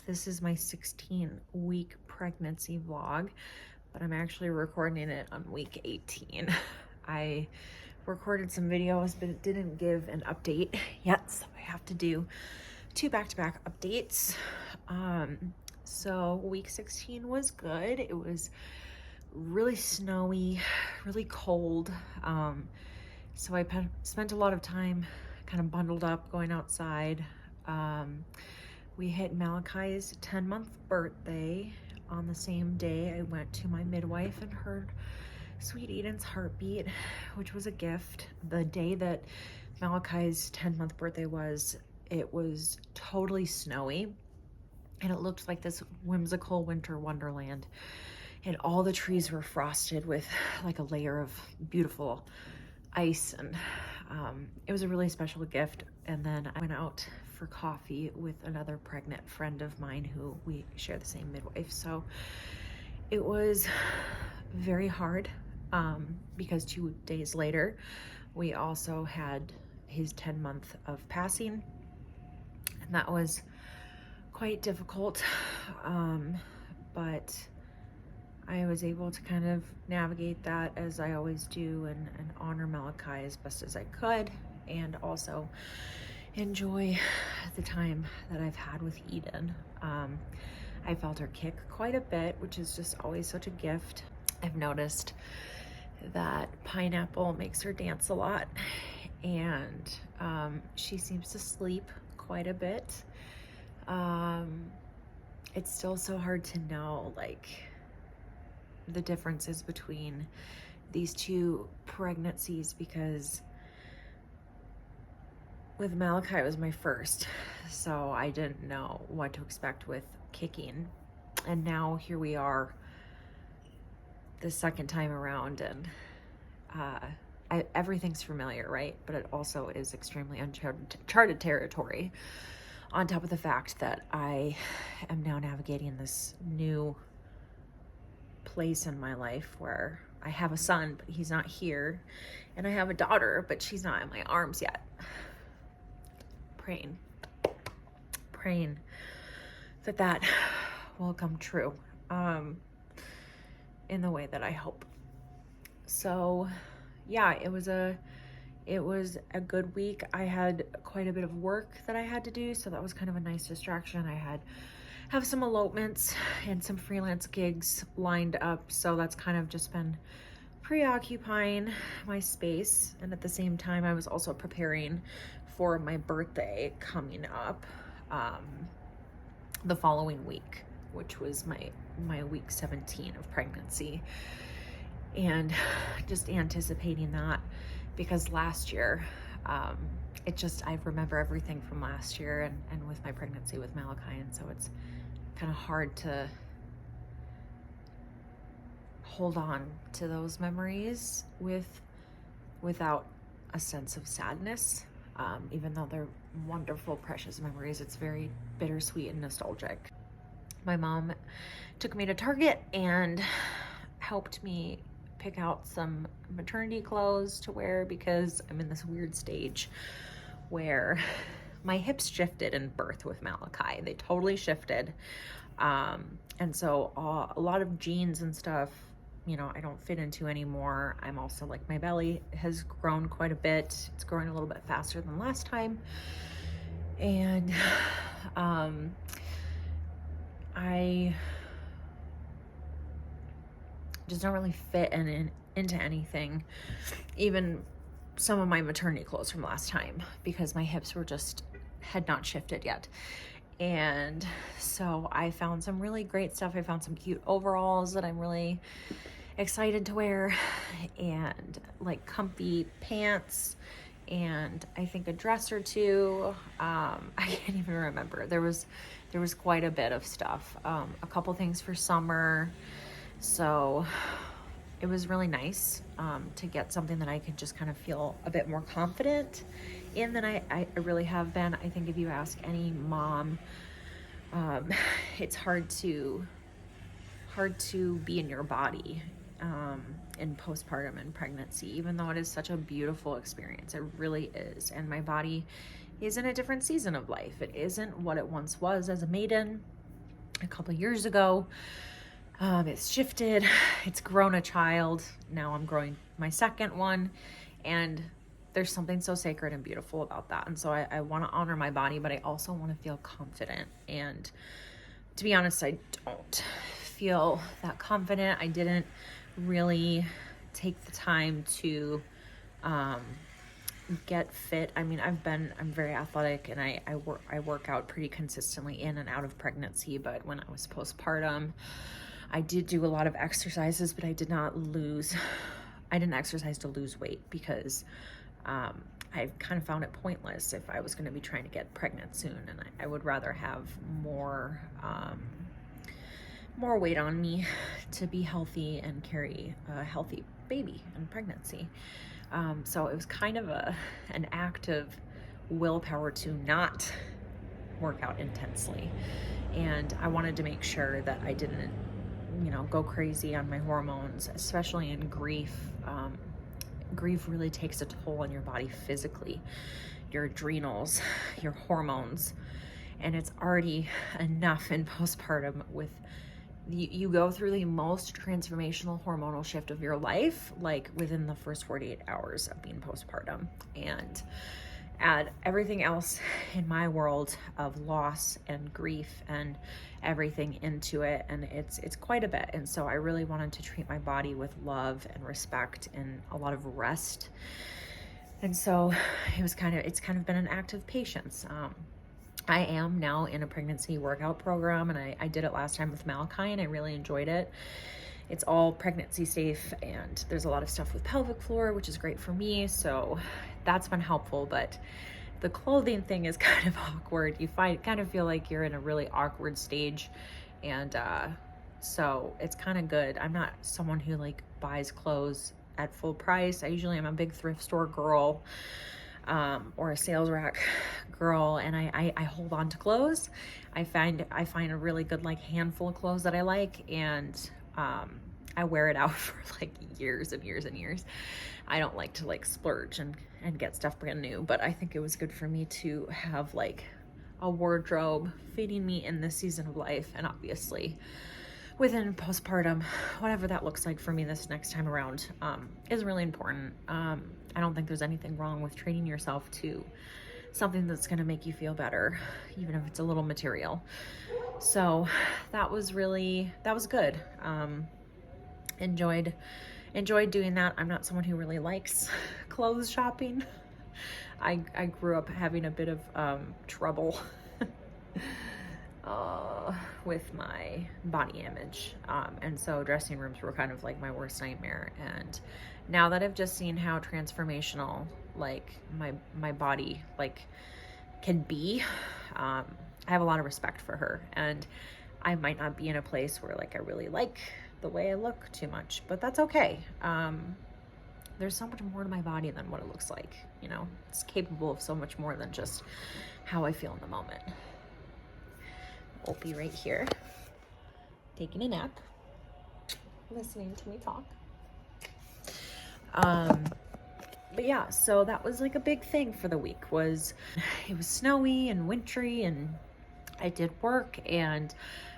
This is my 16-week pregnancy vlog, but I'm actually recording it on week 18. I recorded some videos, but it didn't give an update yet, so I have to do two back-to-back updates. So week 16 was good. It was really snowy, really cold. So I spent a lot of time kind of bundled up, going outside. We hit Malakai's 10-month birthday. On the same day, I went to my midwife and heard sweet Eden's heartbeat, which was a gift. The day that Malakai's 10-month birthday was, it was totally snowy, and it looked like this whimsical winter wonderland. And all the trees were frosted with like a layer of beautiful ice, and it was a really special gift. And then I went out for coffee with another pregnant friend of mine who we share the same midwife. So it was very hard because 2 days later we also had his 10-month of passing, and that was quite difficult, but I was able to kind of navigate that as I always do, and honor Malakai as best as I could, and also enjoy the time that I've had with Eden. I felt her kick quite a bit, which is just always such a gift. I've noticed that Pineapple makes her dance a lot, and she seems to sleep quite a bit. It's still so hard to know, like, the differences between these two pregnancies, because with Malakai it was my first, so I didn't know what to expect with kicking, and now here we are the second time around, and everything's familiar, right? But it also is extremely uncharted territory, on top of the fact that I am now navigating this new place in my life where I have a son, but he's not here, and I have a daughter, but she's not in my arms yet. Praying that will come true in the way that I hope. So yeah, it was a good week. I had quite a bit of work that I had to do, so that was kind of a nice distraction. I have some elopements and some freelance gigs lined up, so that's kind of just been preoccupying my space. And at the same time, I was also preparing for my birthday coming up the following week, which was my week 17 of pregnancy, and just anticipating that, because last year I remember everything from last year and with my pregnancy with Malakai, and so it's kind of hard to hold on to those memories without a sense of sadness. Even though they're wonderful, precious memories, it's very bittersweet and nostalgic. My mom took me to Target and helped me pick out some maternity clothes to wear, because I'm in this weird stage where my hips shifted in birth with Malakai. They totally shifted. And so a lot of jeans and stuff, I don't fit into anymore. I'm also, like, my belly has grown quite a bit. It's growing a little bit faster than last time. And I just don't really fit into anything, even some of my maternity clothes from last time, because my hips had not shifted yet. And so I found some really great stuff. I found some cute overalls that I'm really excited to wear, and like comfy pants, and I think a dress or two. I can't even remember. There was quite a bit of stuff. A couple things for summer. So it was really nice to get something that I could just kind of feel a bit more confident in than I really have been. I think if you ask any mom, it's hard to be in your body in postpartum and pregnancy, even though it is such a beautiful experience. It really is. And my body is in a different season of life. It isn't what it once was as a maiden. a couple years ago. It's shifted, it's grown a child. Now I'm growing my second one, and there's something so sacred and beautiful about that. And so I want to honor my body, but I also want to feel confident. And to be honest, I don't feel that confident. I didn't really take the time to get fit. I mean, I'm very athletic, and I work out pretty consistently in and out of pregnancy, but when I was postpartum, I did do a lot of exercises, but I didn't exercise to lose weight, because I kind of found it pointless if I was going to be trying to get pregnant soon, and I would rather have more weight on me to be healthy and carry a healthy baby in pregnancy. So it was kind of an act of willpower to not work out intensely, and I wanted to make sure that I didn't go crazy on my hormones, especially in grief. Grief really takes a toll on your body physically, your adrenals, your hormones, and it's already enough in postpartum with you go through the most transformational hormonal shift of your life, like within the first 48 hours of being postpartum, and add everything else in my world of loss and grief and everything into it, and it's quite a bit. And so I really wanted to treat my body with love and respect and a lot of rest. And so it's kind of been an act of patience. I am now in a pregnancy workout program, and I did it last time with Malakai, and I really enjoyed it. It's all pregnancy safe, and there's a lot of stuff with pelvic floor, which is great for me, so that's been helpful. But the clothing thing is kind of awkward. You kind of feel like you're in a really awkward stage, and so it's kind of good. I'm not someone who like buys clothes at full price. I usually am a big thrift store girl, or a sales rack girl, and I hold on to clothes. I find a really good like handful of clothes that I like, and I wear it out for like years and years and years. I don't like to like splurge and get stuff brand new, but I think it was good for me to have like a wardrobe fitting me in this season of life, and obviously within postpartum, whatever that looks like for me this next time around, is really important. I don't think there's anything wrong with treating yourself to something that's going to make you feel better, even if it's a little material. So that was good. Enjoyed doing that. I'm not someone who really likes clothes shopping. I grew up having a bit of trouble with my body image, and so dressing rooms were kind of like my worst nightmare. And now that I've just seen how transformational like my body like can be, I have a lot of respect for her, and I might not be in a place where like I really like the way I look too much, but that's okay. There's so much more to my body than what it looks like, it's capable of so much more than just how I feel in the moment. We'll be right here taking a nap, listening to me talk. But yeah, so that was like a big thing for the week. It was snowy and wintry, and I did work, and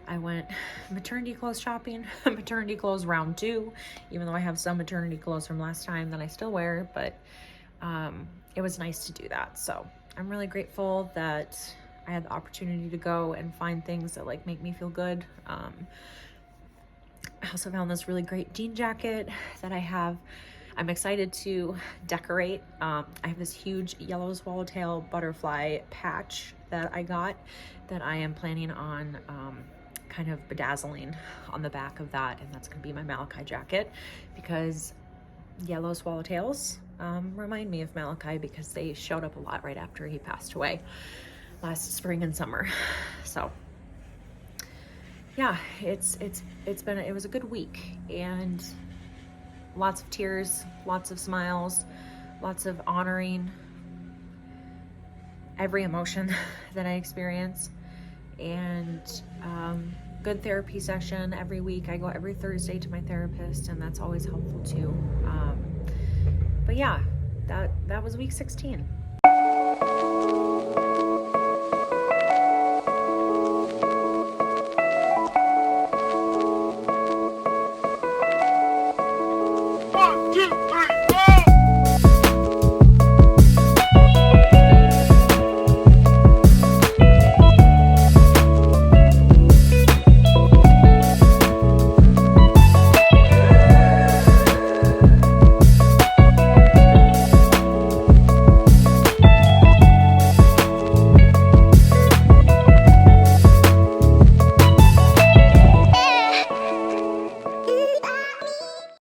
I went maternity clothes shopping, maternity clothes round 2, even though I have some maternity clothes from last time that I still wear, but it was nice to do that. So I'm really grateful that I had the opportunity to go and find things that like make me feel good. I also found this really great jean jacket that I'm excited to decorate. I have this huge yellow swallowtail butterfly patch that I got that I am planning on kind of bedazzling on the back of that, and that's going to be my Malakai jacket, because yellow swallowtails remind me of Malakai, because they showed up a lot right after he passed away last spring and summer. So yeah, it was a good week, and lots of tears, lots of smiles, lots of honoring every emotion that I experience, and good therapy session every week. I go every Thursday to my therapist, and that's always helpful too. But yeah, that was week 16.